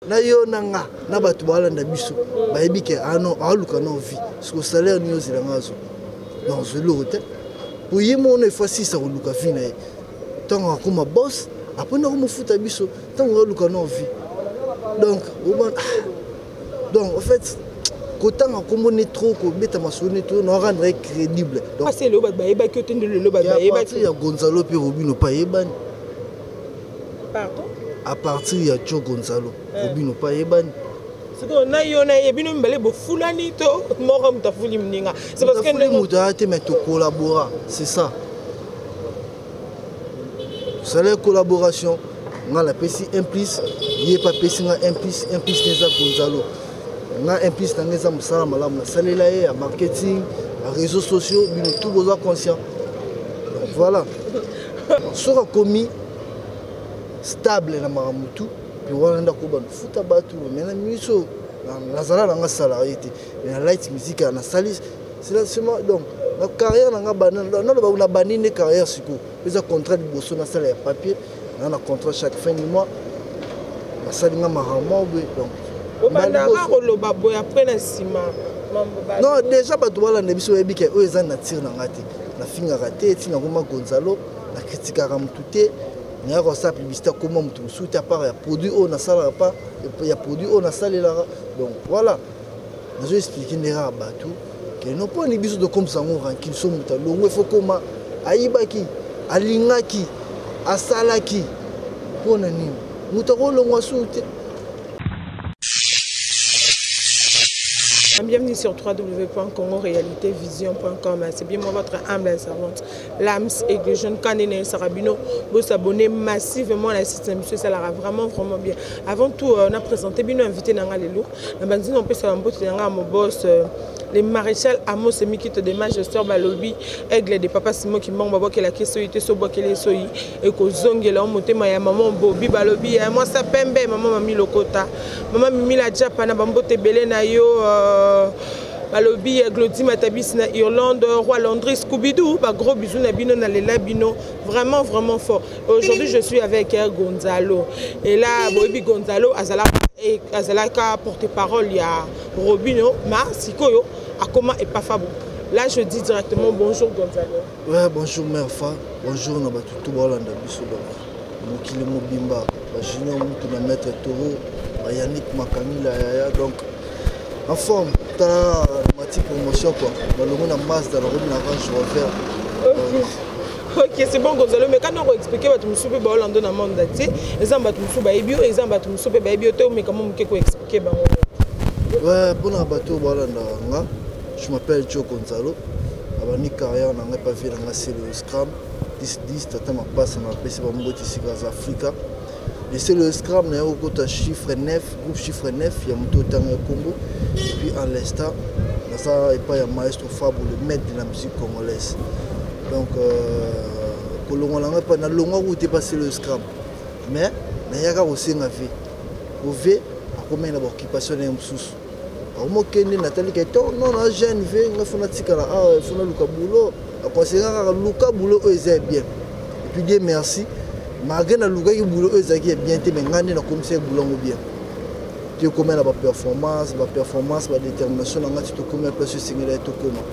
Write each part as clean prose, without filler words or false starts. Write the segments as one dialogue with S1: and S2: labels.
S1: Na yo nanga na batu balanda biso bayebi ke ano aluka na vie parce que salaire ni ozela ngazo non zelo te pour yemo on fois 6 à luka vie na tant akoma boss après na ko futa biso tant aluka na vie donc en fait quand on commence trop ko beta masoni to no rendre crédible
S2: donc c'est le bayeba que tende le bayeba
S1: il y a Gonzalo pe Robino pa yebani
S2: pardon
S1: à partir de Joe Gonzalo, Robino pas yebani.
S2: C'est qu'on a yebino mbele bo fulani to morom ta fuli mninga. C'est parce que
S1: nous mutate mais to collabora, c'est ça. C'est la collaboration. On a la PC implice, il est pas PC implice neza Gonzalo. On a implice dans neza musala malamu, salela à marketing, à réseaux sociaux, bino tout besoin conscient. Voilà. Sera commis stable na maramutu puis on a ko ban futa batu mais na miso na zala na salarié na light music na salis c'est là seulement donc la carrière na bana non na banine carrière siko les contrat de bosso na salaire papier na contrat chaque fin du mois na salinga maramo donc
S2: o bana ko lo babo après na sima
S1: non déjà batu bala na biso yebi ke o ezana tir na ngati na finga raté tina ko ma Gonzalo na critique à ramutute. Il y a une publicité comment tu soutes à part, il y a produit on a ça pas, il y a produit on a ça là. Donc voilà, je vais expliquer les rabat tout. Que non pas les bisous de comme ça on ranking sont muta. Il faut comment aibaki, alingaki, asalaki, pour nani. Mutaro longo soute.
S2: Bienvenue sur www.congorealitévision.com. C'est bien moi votre humble servante Lams et que jeune Kanene Sarabino. Vous s'abonnez massivement à la système. Ça ira vraiment bien. Avant tout, on a présenté bien invité Nanga les lourds. La bandine on peut savoir mon boss. Les maréchal Amos et Mikito des majestés Balobi, aigle des papas Simo qui m'ont babou que la question était so bois que les soyi et que zongue là on monte ma maman Bobi Balobi moi ça pembe maman mami lokota maman mimi la Japana bambote belé na yo Balobi Glody Matabis na Irlande Roi Landry Scooby-Doo bah gros bisous na bino na lela bino vraiment fort. Aujourd'hui je suis avec Gonzalo et là Bobi Gonzalo et Azalaka porte-parole il y a Robino ma sikoyo akoma et pas fabo. Là je dis directement bonjour Gonzalo.
S1: Ouais bonjour Merfa, bonjour na batutu balanda biso donc. Mokile mobimba, ba junior mutu na maître Toro, ba Yannick Makamila yaya donc en forme ta mati promotion quoi. Balongo na Mazda na Robino Range Rover.
S2: Ok, c'est bon Gonzalo, mais quand on va expliquer votre monsieur ba Hollande na monde entier, exemple votre monsieur ba ebio, exemple votre monsieur ba ebio te mais comment on peut expliquer ba.
S1: Ouais, bon bateau ba Hollande nga. Je m'appelle Joe Gonzalo. Abani carrière na nga pas vu na c'est le Scrum 10 tata ma passe na PC ba mboti sikas Africa. Et c'est le Scrum na ko ta chiffre 9, groupe chiffre 9, il y a moto tanga Congo et puis en l'instant na ça et pas ya maestro Fabo le maître de la musique congolaise. Donc kolongo langa pa na longo ko te passer le Scrum. Mais na yaka aussi na vie. Au V a combien na occupation na msusu. Au kende Nathalie Keto non na jeune V nga fona tikala fona luka boulot a conseiller luka boulot eux bien. Et puis Dieu merci. Malgré na luka ki boulot eux qui est bien te mais ngane na commissaire boulot bien. Tu combien la performance, la détermination na ngati to combien place singela to comment.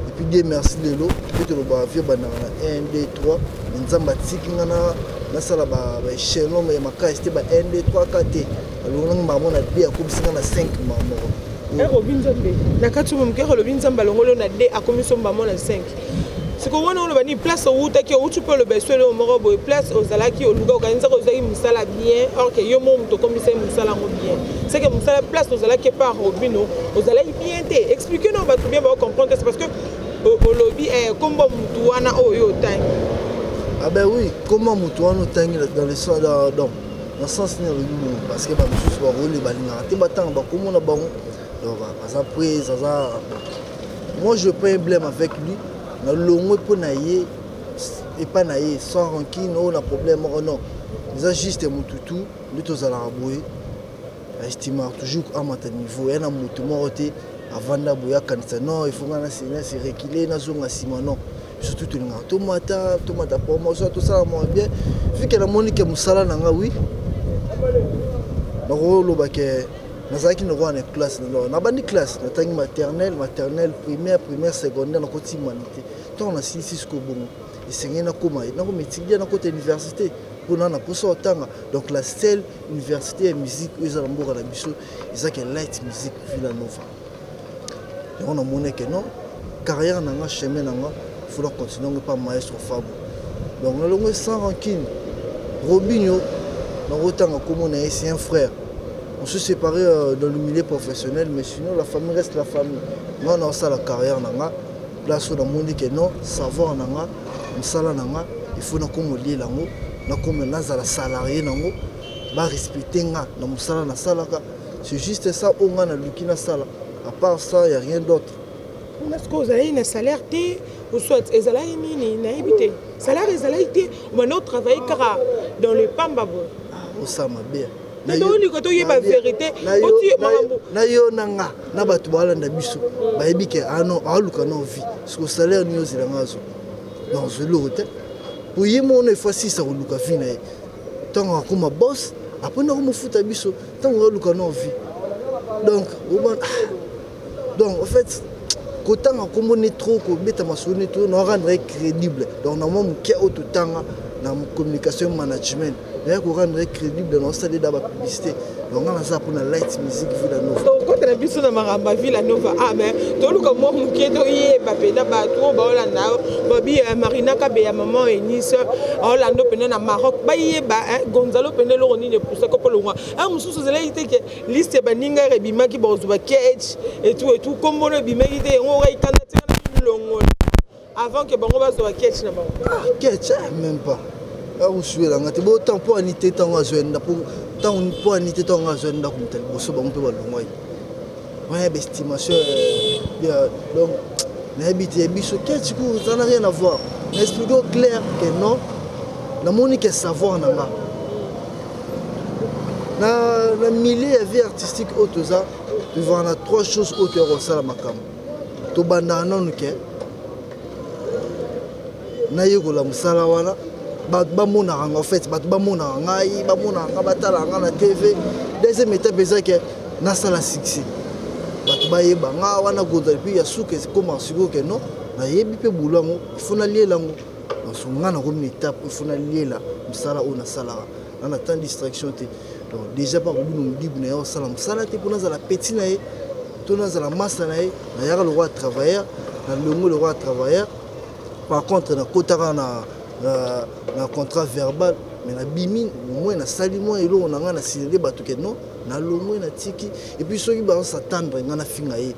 S1: Et puis Dieu merci de l'eau, tu le ba vie bana 1 2 3 nzamba tikinga na sala ba échelon mais maka c'était ba 1 2 3 4 alonga maman na D a komisinga na 5 maman.
S2: Robin Zambé na kati mumke Robin Zamba longolo na D a komiso maman na 5. C'est que on a bani place où tu peux le baisser le morobo place aux alaki au luga organiser aux aïe musala bien or que yo mom to commissaire musala bien. C'est que musala place aux alaki par Robino aux alaki bien té. Expliquez-nous va tout bien va comprendre c'est parce que au lobby comme mutuana oyo time.
S1: Ah ben oui, comment mutuana tangi dans le sens dans le sens parce que ba mususu ba rôle ba linga te batang ba comment na bango donc ça prise ça moi je pas un blème avec lui na longo pour naie et pas naie sans rancune on a problème non ça juste mututu lui tous à la rabouer estime toujours à mon niveau et na mutu moroté avant d'aboya kanisa non il faut ngana c'est reculer na zonga sima non surtout tout le tomata promotion tout ça moi bien vu que la monique musala nanga oui nakoloba ke nazalaki nakwa na classe nabandi classe natangi maternelle primaire secondaire nakoti humanité ntango nasilisi siko bongo esengeli nakoma nakométudia nakota université mpona na posa otanga donc la seule université ya musique oyo eza na mboka na biso ezaki light musique Villanova yango namoni ke non carrière nanga chemin nanga fona continuer ngo pa maestro Fabo donc nalongo sans rancune Robinho nakotanga komona ye c'est un frère. On se séparait dans le milieu professionnel, mais sinon la famille reste la famille. Moi, on a ça la carrière, place où on a dit que non, savoir, il faut qu'on lier là, qu'on a salarié, respecter na salaka. C'est juste ça, on a le sala. À part ça, il n'y a rien d'autre.
S2: Est-ce que vous avez un salaire ou soit vous avez un habité? Salaire, vous avez été, on a travaillé dans le Pambabo.
S1: Ça m'a bien.
S2: Na vérité
S1: na yo nanga na batu balanda biso bayebi ke ano aluka na vie parce que salaire ni ozila ngazo non je le rete pour yimo on fois 6 aluka vie na tant comme boss après na ko futa biso tant aluka na vie donc en fait kotanga komone trop ko beta masone to na rendre crédible donc na mo ke otutanga na communication management pour rendre crédible dans notre de la publicité. Donc on a ça pour la light music Villanova.
S2: Donc quand on a vu ça maramba Villanova, ah mais tout le comme moi qui est doyé, papé na bateau, Holanda, Bobby Marina Kabe, maman et Nice, Orlando pene na Maroc, baye ba Gonzalo pene l'oroni ne pousse que pour le roi. Ah monsieur vous allez dire que liste baninga rebima qui bozuba catch et tout comme on le bima qui était on va y candidater longo avant que bon on va sur catch na bango.
S1: Catch même pas. Ah vous suivez là, tu vois tant pour anité tant à jeune pour tant pour anité tant à jeune là comme tel bosso bon peu long ouais estimation donc n'habiter biso catch coup ça n'a rien à voir. Expliquons clair que non la monique savoir nanga na milieu de vie artistique autoza devant la trois choses auteur au sala makam to banda non ke na yego la musala wana bamona en fait bamona ngai bamona batala na TV deuxième étape c'est que na sala succès batu bayeba nga wana Gonzalo puis ya souke comment siko que non na yebi pe bulango il faut na lier lango so nga na comme étape il faut na lier la musala ona sala on a tant de distraction te donc déjà par nous dit na yo sala musala te pour na la petit na ye to na la masse na ye na ya le roi travailleur na le roi travailleur par contre na kotaka na contrat verbal mais na bimi moins na sali moins elo on a na signé bato que non na lo moins na tiki et puis ceux qui ba s'attendre nga na finga ye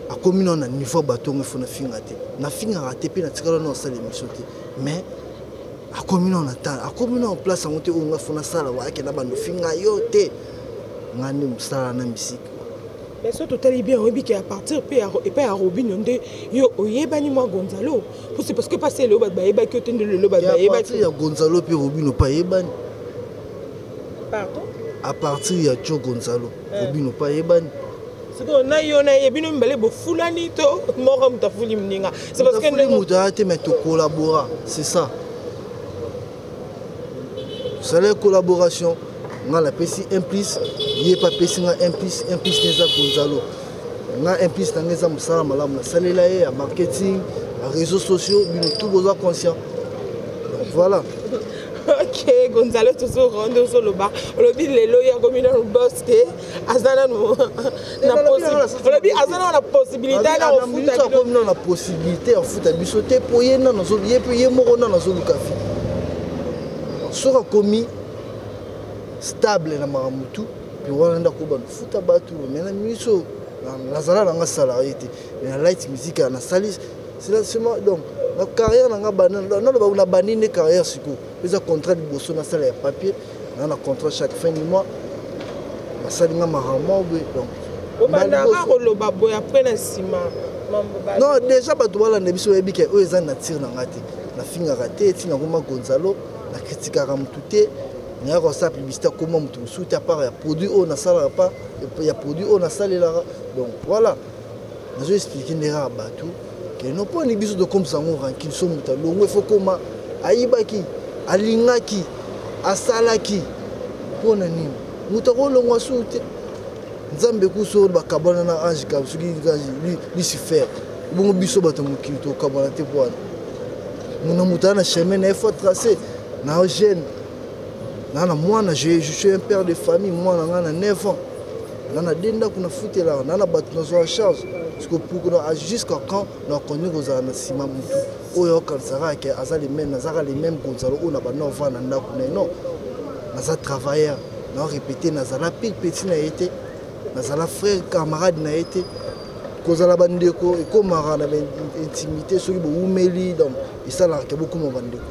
S1: a commune na niveau bato ngo fona finga te na finga raté pe na tikala na sali émission te mais a commune on attend a commune en place en te nga fona sala wa ke na bando finga yo te ngani musala na musique.
S2: Mais ce total est bien, oui, qui à partir et pas à Robinho, yo oyeba ni moi Gonzalo. C'est parce que passer le bas baïba que tu le bas baïba.
S1: Il y a Gonzalo puis Robinho pas yeba.
S2: Pardon?
S1: À partir il y a Joe Gonzalo, Robinho pas yeba.
S2: C'est qu'on a yo na yebino mbale bo fulani to moram ta fuli mninga. C'est parce que
S1: nous te mettre collaborer, c'est ça. C'est la collaboration. Nga la pesi implice yé pas pesi nga implice neza Gonzalo nga implice na neza musala malamu na salela ye à marketing à réseaux sociaux bino tout besoin conscient donc voilà.
S2: Ok Gonzalo tout so rendre sur le bar le bi lelo ya comme une boss ke azana no na possibilité na ofuta
S1: comme na possibilité en foot biso te pour yena na zo ye moko na zo lukafi sera commis stable na maramutu puis on a ko futa batu mais na miso na zala na salarié mais la light music na salis c'est là seulement donc la carrière na banane na banine carrière siko les contrat de bosso na salaire papier na contrat chaque fin du mois na salinga maramo donc
S2: o banda ko lo babo après na sima
S1: non déjà batu wala na biso ebike o ezana tir na ngati na finga raté tina ngoma Gonzalo na critique ramutute. Il y a une publicité comment on soutient à part il y a produit on a ça pas il y a produit on a ça là donc voilà je vais expliquer les rabatou que non pas les bisous de comme ça on ranking sont mutalongo il faut comment aibaki alingaki asalaki pour nani mutakolo ngwasute nzambe kuso bakabana na ange kabsuki lui si faire bongo biso bato mokili to kabana te poana muna mutana chemin na faut tracer na jeune na mwana je suis un père de famille mwana ngana 9 ans nana denda kuna futela nana bato na zo charge parce que pour jusqu'à quand na konnu kozala na sima mutu oyo kansara ke azali même nazaka les mêmes kozalo on a ba no vana ndako non naza travailleur na répéter nazala petit na été nazala frère camarade na été kozala bandeko ekomara na intimité soki bo umeli donc isala ke beaucoup mo bandeko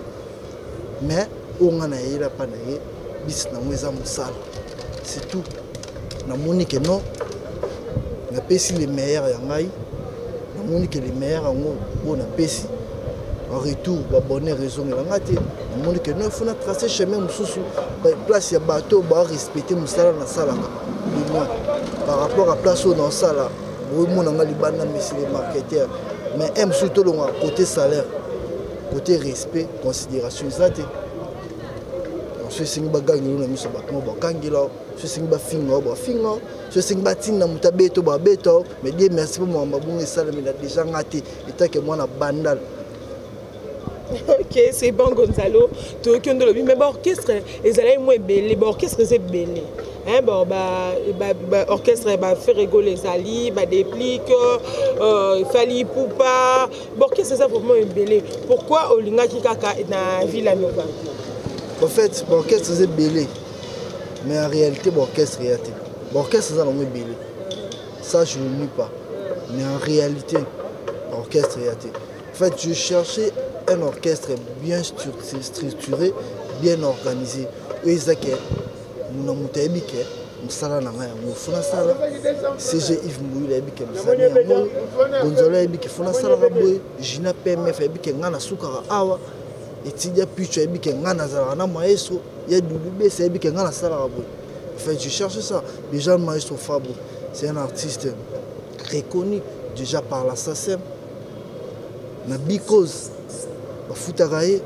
S1: mais on a yela pa na ye bis na mweza musala c'est tout na monique non na pesi les meilleurs ya ngai na monique les meilleurs ngo bona pesi en retour ba bonne raison la ngate na monique non il faut na tracer chemin mususu place ya bateau ba respecter musala na sala du moins par rapport à place où dans ça là oui mon nga libana monsieur les marketeurs mais aime surtout le côté salaire côté respect considération exacte je sais que bagagno na miso ba mo ba kangila je sais que ba fingo je sais que ba tinna mutabeto ba beto mais Dieu merci pour moi mbabunga sala mais déjà ngate et que moi na bandal.
S2: Ok, c'est bon Gonzalo, tu as le mais bon orchestre les allez moins belé, bon orchestre c'est belé. Hein bon orchestre va faire rigoler les ali, va déplique fali poupa. Bon qu'est-ce que ça vraiment belé? Pourquoi Olinga Kikaka na Villa Nova?
S1: En fait, l'orchestre c'est belé. Mais en réalité, l'orchestre est réalité. L'orchestre c'est belé. Ça je ne nie pas. Mais en réalité, l'orchestre est réalité. En fait, je cherchais un orchestre bien structuré, bien organisé. Et ça que nous avons dit que nous avons CG Yves Mouille a dit que nous avons Gonzalo a dit que nous avons Gina PMF a dit que nous avons Awa et Tidia Pichu a dit que nous avons Maestro il y a Doudou c'est dit que nous avons en fait, je cherche ça. Déjà, le maestro Fabio, c'est un artiste reconnu déjà par l'assassin. Because Foutagaye,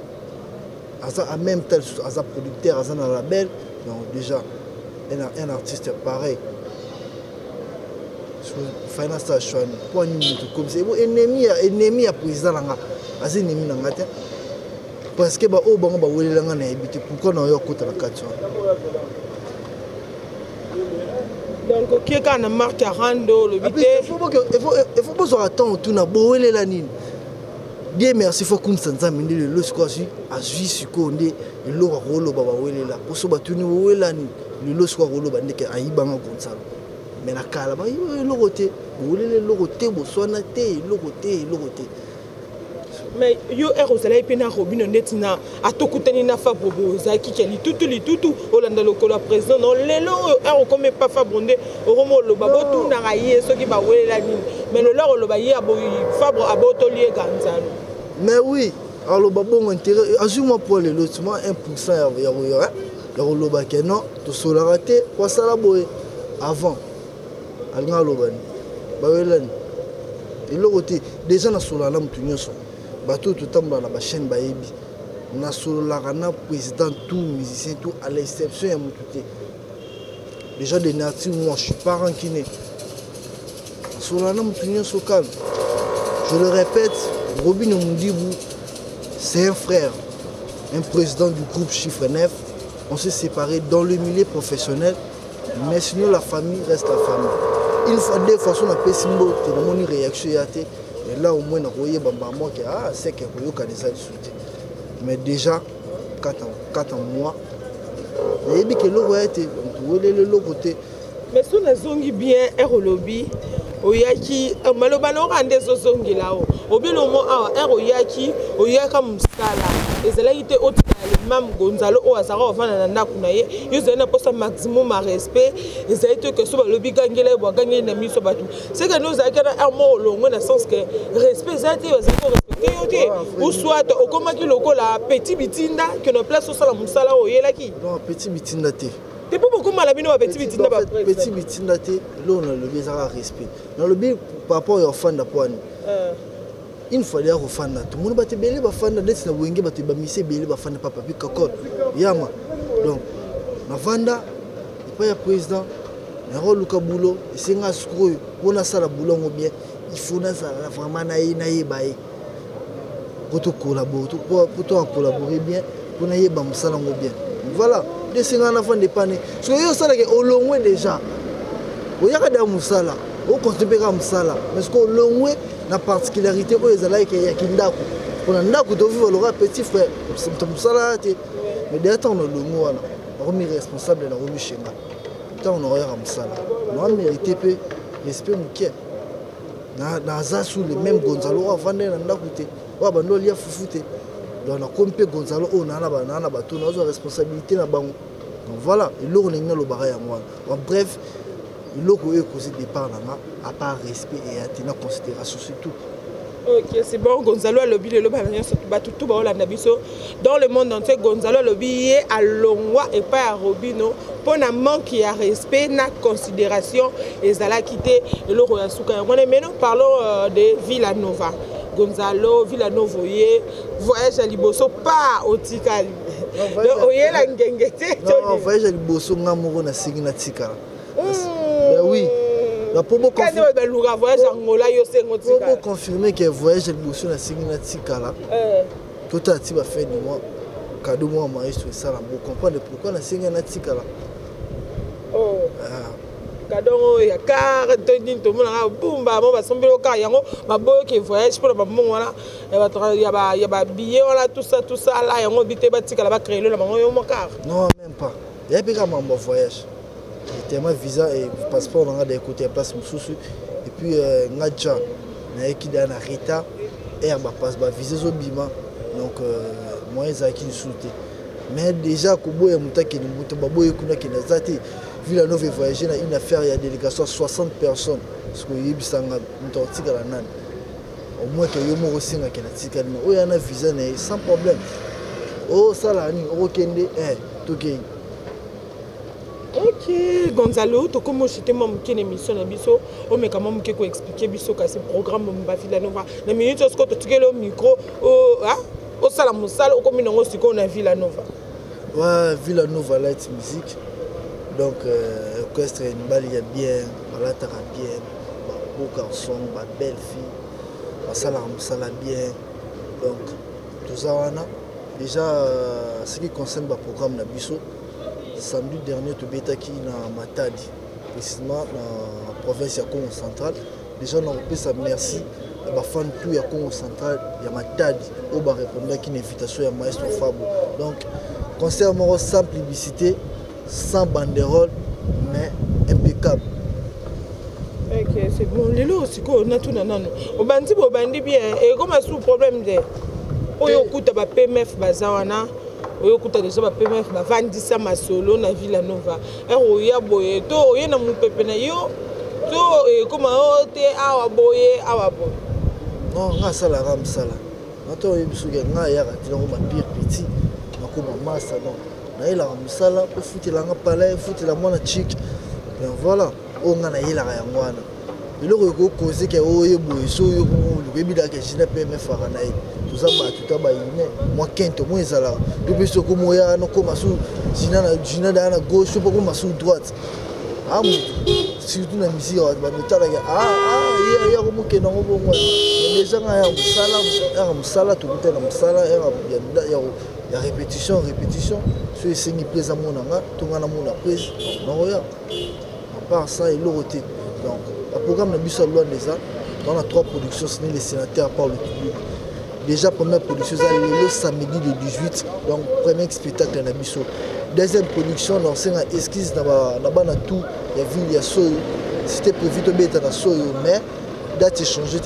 S1: en même temps, as un producteur, as un label, donc déjà, un artiste pareil. Final station, point comme c'est ennemi à président langa, as ennemi langa parce que au bango ba wele langa na habité pourquoi na yo kota la 4
S2: donc qui quand na marque 40 le bité
S1: il faut pas attendre tout na bo wele la nini. Dieu merci faut qu'on s'en zamine le squashi a jui sukonde le rolo baba wele la pour so batuni wele ni le squash rolo bande ke aibanga Gonzalo mais na kala ba le roté wele le roté bo sona te le roté
S2: mais yo erosala pena robino netina atokutani na fabobo zaki keli tutu olanda lokola président non lelo ero comme pas fabonde oromo lo babotu na raye soki ba welela ni mais le loro lo ba ye abo fabre abotolier Gonzalo
S1: mais oui alors babongo intérêt azuma pour le lotement 1% ya loba ke non to sola raté kwa sala boy avant alnga lobani ba welani elo côté déjà na sola na mutu nyoso bateau tout temps dans la chaîne baebi na sola kana président tout musicien tout à l'exception ya mututé déjà de nature moi je suis pas rankiné sola na mutu nyoso calme je le répète Robin Mundibou c'est un frère un président du groupe Chiffre 9 on s'est séparés dans le milieu professionnel mais sinon la famille reste la famille une fois deux fois on a fait symbole de mon réaction et là au moins on a voyé bambamo que ah c'est que vous connaissez le soutien mais déjà 4 ans mois et bien que le roi était le côté
S2: mais si on a zongi bien erolobi oyaki malobano rande zongi là au bien au moins eroyaki oyaka musala ezalaki te otale mam Gonzalo o azara ovana na ndako na ye yozali na posa maximum à respect ezali te que so balobi gangela bo gangela na miso batu c'est que nous azaki na un mot longo na sens que respect zati bazali ko respecter yo te ou soit okomaki lokola petit bitinda que na place au sala musala oyelaki
S1: non petit bitinda te
S2: te po beaucoup mal abino petit bitinda ba
S1: petit bitinda te lo na le bezara respect na le bi par rapport au fan da poani une fois d'ailleurs au fan tout le monde va te belé va fan d'être na wenge va te ba mise belé va fan papa puis kokol yama donc na vanda pas le président. Mais Luka Boulot, c'est un screw. On a ça la boulot bien. Il faut vraiment naïe baï. Pour te collaborer, pour te collaborer bien, pour naïe bam ça bien. Voilà. Des 50 enfants de pané. Ce que je sais au long déjà. Au y a des moussala. Au continue à moussala. Mais ce qu'au long la particularité où les alaïs qui y a kindako. Pour un ndako de vivre l'aura petit frère. C'est moussala. Mais derrière on a le mot là. On est responsable de la remise chez moi. On aurait ramassé ça. On a mérité peu respect mouké. Naza sous le même Gonzalo avant de n'acoûter. Ou abandon lia foufouté. Donc on a compris Gonzalo on a la bateau, on a responsabilité là bas. Donc voilà, il l'eau on est le barré à moi. Bref, il l'eau que causé départ là, à part respect et à tenir considération surtout.
S2: Ok, c'est bon. Gonzalo a lobby le tout dans le monde entier. Gonzalo a lobby à Longwa et pas à Robino pour un manque de respect, na considération et ça l'a quitté le Royasuka. Maintenant parlons de Villanova. Gonzalo Villanova voyage à Liboso pas au Tikali. Oye la ngengete.
S1: Non, voyage à Liboso ngamoro na signa Tikala. Ben oui. Pour confirmer que le voyage de Bousson a signé un Tikala, tout a été fait de moi, cadeau moi, maïs, ça, pour comprendre pourquoi on a signé un Tikala.
S2: Oh, cadeau, il y a car, tout le monde a boum, bah, on va s'embêter au car, il y a un beau qui voyage pour le moment, il y a billet, tout ça, là, il y a un habité, Tikala va créer le moment, il y a un car.
S1: Non, même pas. Il y a pas un voyage. Tellement visa et passeport on a des côtés place sous et puis ngadja na ekida na rita et ba passe ba visa zo bima donc moyens za ki souté mais déjà ko boya mutaki ni muto ba boya kuna ki na zati Villanova voyager na une affaire il y a délégation 60 personnes parce que yibisanga mutotika la nani au moins que yo mo singa ki na tika ni o ya na visa na sans problème oh ça là ni o kende toke.
S2: Ok, Gonzalo, tu comme je t'ai dit une émission na biso, on me comment me expliquer biso que ce programme mba Villanova. Na minute ce que tu le micro au salam musal au comme non ce qu'on a Villanova.
S1: Ouais, Villanova light music. Donc orchestre une balle il y a bien, voilà t'as bien, beau garçon, belle fille, salam musala bien. Donc tout ça on a déjà ce qui concerne le programme na biso. Samedi dernier, tu étais qui na Matadi, précisément dans la province de Congo central. Déjà, on a fait ça merci. Les fans tout à Congo central, il y a Matadi, où on répondre à une invitation à Maestro Fabo. Donc, concert sans publicité, sans banderole, mais impeccable.
S2: Ok, c'est bon. Les lots aussi, on a tout nanano. Au bandi bien. Et comme sous problème de, on y a écouté ba PMF bazawana. Oyo kuta déjà ba PMF ba vandisa masolo na Villanova oya boye to oye na mupepe na yo to comme ote awa boye
S1: non nga sala ram sala nato yebisuke nga ya katila ko ba pire petit makoma massa non na ila ram sala ko futila nga palais futila mwana chic ben voilà o nga na ila ya mwana biloko ko causer ke oye boye so yo ko bibida ke jina PMF na ye tout ça tout ba ine moi kento moi ezala depuis ce que moi ya no koma sous jina na gauche pas comme sous droite surtout na musique ba metala ya ko mo keno ngo moi déjà ya musala tout na musala ya répétition sur les cinq places à mon anga tout na mon prise non ya à part ça il l'aurait donc le programme na biso loin déjà dans la 3 productions signées les sénateurs par le public. Déjà première production le samedi le 18 donc premier spectacle na biso. Deuxième production on s'est esquisse na na tout ya ville ya Soyo c'était prévu de mettre na Soyo mais date changé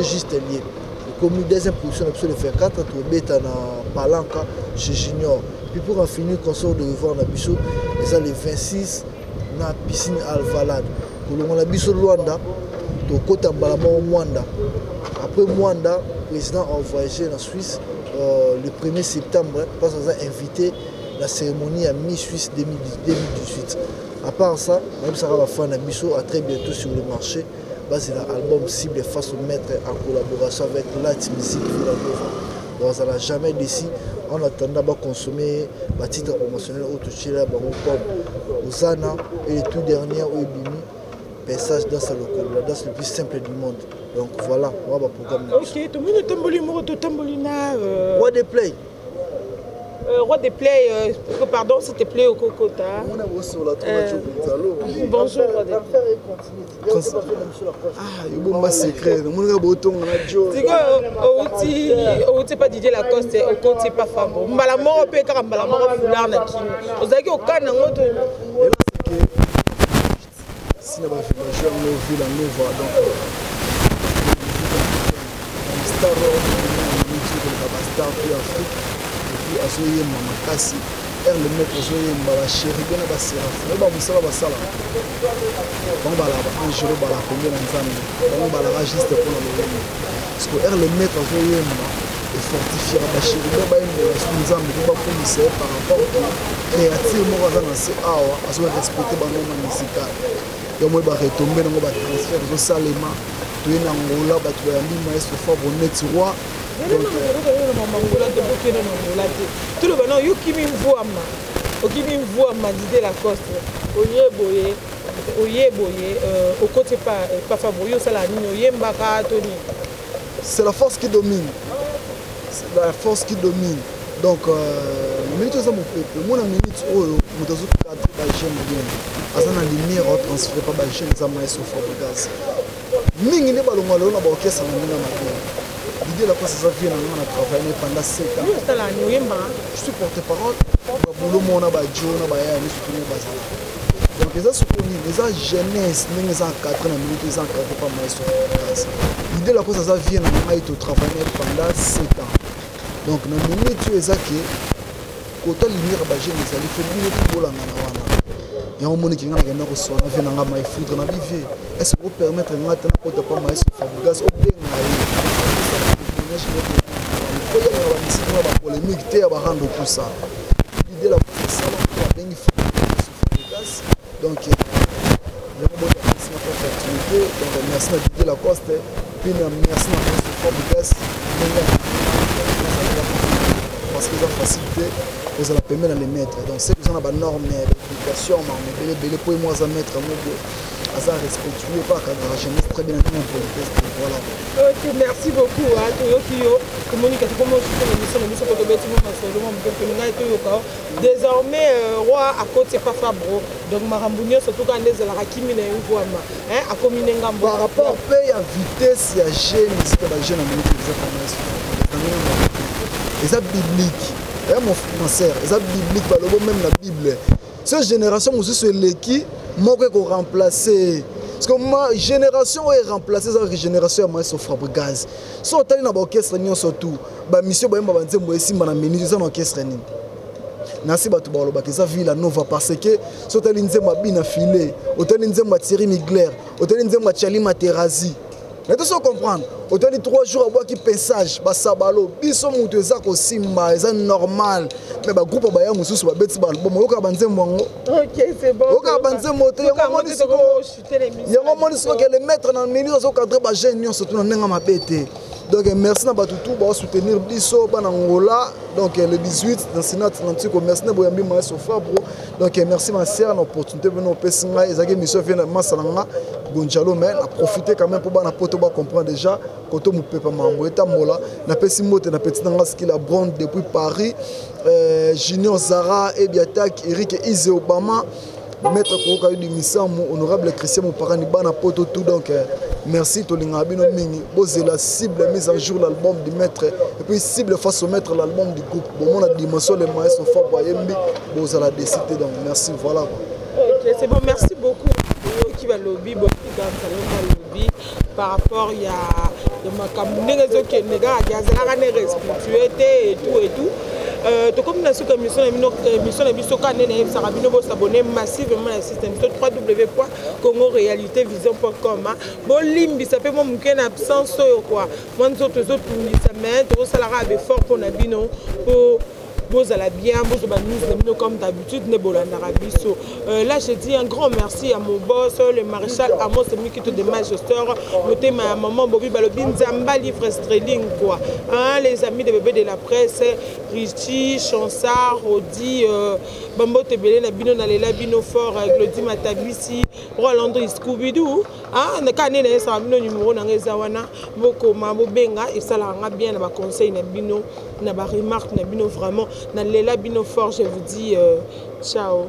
S1: juste lié. Comme deuxième production na biso le 24 to mettre na Palanca chez Junior. Puis pour en finir concert de revoir na biso ça le 26 na piscine Alvalade. Pour le biso Luanda to kota balama Mwanda. Après Mwanda, le président a voyagé en Suisse le 1er septembre parce qu'il a invité la cérémonie à mi-Suisse 2018. À part ça, même ça va faire un biseau à très bientôt sur le marché. C'est l'album cible face au maître en collaboration avec Light Music Villanova. Donc ça n'a jamais décidé en attendant de consommer les titres promotionnels au Tuchila, comme Osana et les tout derniers au Ebimi. Passage dans sa locale, la danse le plus simple du monde. Donc voilà, on va programme.
S2: Ok, tout le monde tamboli moroto tambolina.
S1: Roi des play.
S2: Roi des play, pardon, s'il te plaît au Kokota. Bonjour, Roi des play.
S1: Ah, il y a un secret. Mon gars, bouton, on a Joe.
S2: C'est pas Didier Lacoste, au compte, c'est pas Fabo. Mbalamoro, Pécar, Mbalamoro, Foulard, Naki. Vous avez au Canada,
S1: si on va faire jouer en ville en Nova, donc star star puis Afrique et puis azoye mama kasi le maître azoye mbala chéri bien ba sera ba musala ba sala bon bala ba anjero bala combien nzambe bon bala juste pour le parce que le maître azoye mba et fortifier ba chéri bien ba nzambe ba commissaire par rapport créative mo za na se awa azoye respecter ba nom musical. Moi, je vais retomber dans le transfert de Salema. Tu es dans Angola, tu es en maestro Fabre net roi. Donc, tout le monde, yo qui me voit ma Didier Lacoste. Oye boye, au côté pas Fabre, yo salamino, yembaka Tony. C'est la force qui domine. C'est la force qui domine. Donc, minute ça mon peuple, mon minute oh, mon tazo cadre ba jeune bien. Azana lumière transféré par ba jeune za maestro Fabregas. Mingi ne balonga lona ba orchestre na mina matin. L'idée la passe ça vient na travailler pendant 7 ans. Je suis porte-parole ba boulot mona ba jo na ba ya ni soutenir ba sala. Donc les soutenu les jeunesse ningi za 4 na minute za 4 pas maestro Fabregas. L'idée la passe ça vient na to travailler pendant 7 ans. Donc, dans le minute où ils ont côté lumière, ils ont fait une bonne il y a un monde qui a reçu un peu de foudre dans la vie. Est-ce que vous permettre de mettre un peu de temps à Fabregas au bien polémique, rendre tout ça. L'idée là, c'est ça, on va bien Fabregas. Donc, merci à Didier Lacoste, puis merci à Fabregas. Parce qu'ils ont facilité, vous allez permettre de les mettre. Donc, c'est que vous avez des normes d'éducation, mais pour moi, ça mettre un mot, ça respectueux, pas qu'à la jeunesse très bien en politesse. Voilà.
S2: Ok, merci beaucoup. Désormais, roi à côté pas Fabro. Donc, Marambounio, surtout quand les Alarakimi ne voient pas.
S1: Par rapport à la vitesse, il y a jeune, c'est que la jeune a mis et ça biblique. Et mon frère, et ça biblique, même la Bible. Cette génération, je suis l'équipe, moi qui vais remplacer. Parce que ma génération est remplacée par la génération de Maestro Fabregas. Si on est dans l'orchestre, surtout, la mission est dans l'orchestre. Nasi batu baloba keza Villa Nova parce que si on est dans Bina Filé, on est dans Thierry Migler, on est dans Charlie Materazzi. Mais tu sais comprendre, on a dit 3 jours à boire qui pensage, basabalo, biso mutu ezako simba, c'est normal. Mais ba groupe ba ya mususu ba beti bal, bon yoka banze mwango.
S2: OK, c'est bon.
S1: Yoka banze moto, yoka moni siko. Yoka moni siko que les mettre dans le milieu zo cadre ba jeune surtout na nga mabete. Donc merci na batutu ba soutenir biso ba na Angola. Donc le 18 dans Sénat Atlantique, merci na boyambi Maestro Fabro. Donc merci ma sœur l'opportunité de nous pesinga ezaki mission vient masalanga Gonjalo mais a profité quand même pour ba na poto ba comprendre déjà koto mu pepa mambo etambola na pesi mote na petit nanga ski la bronde depuis Paris Junior Zara et Biatak Eric Ize Obama maître Koka du Misamu honorable Christian Moparani bana poto tout donc merci Tolinga Bino Mingi bosé la cible mise en jour l'album du maître et puis cible face au maître l'album du groupe bon on a dimension les maestros Fabro Yembi bosé la décidé donc merci voilà
S2: OK c'est bon merci beaucoup qui va lobby bon lobby par rapport il y a ma kamune zo ke nega gazela ka ne respectueux et tout to comme na suka mission na biso ka ne na sarabino bo s'abonner massivement à système www.congorealitévision.com bon limbi ça peut mo muke na absence quoi moi nous autres ça met to salara be fort pour na bino pour vous allez bien, vous comme d'habitude, là je dis un grand merci à mon boss, le maréchal Amos, celui qui est de Manchester, noté ma maman Bobby Balobin, Zamba, Livre Streling, quoi. Hein, les amis de bébé de la presse, Richie, Chansard, Rodi, Bambo Tebele, Nabino Nalela, Bino Fort, Glody Matabisi, Rolando Scooby-Doo. Ah, on a cané ça, Bino numéro dans les Awana, Boko Mabo Benga, et ça l'a bien, na conseil, Nabino, na remarque, Nabino vraiment, Nalela Bino Fort, je vous dis ciao.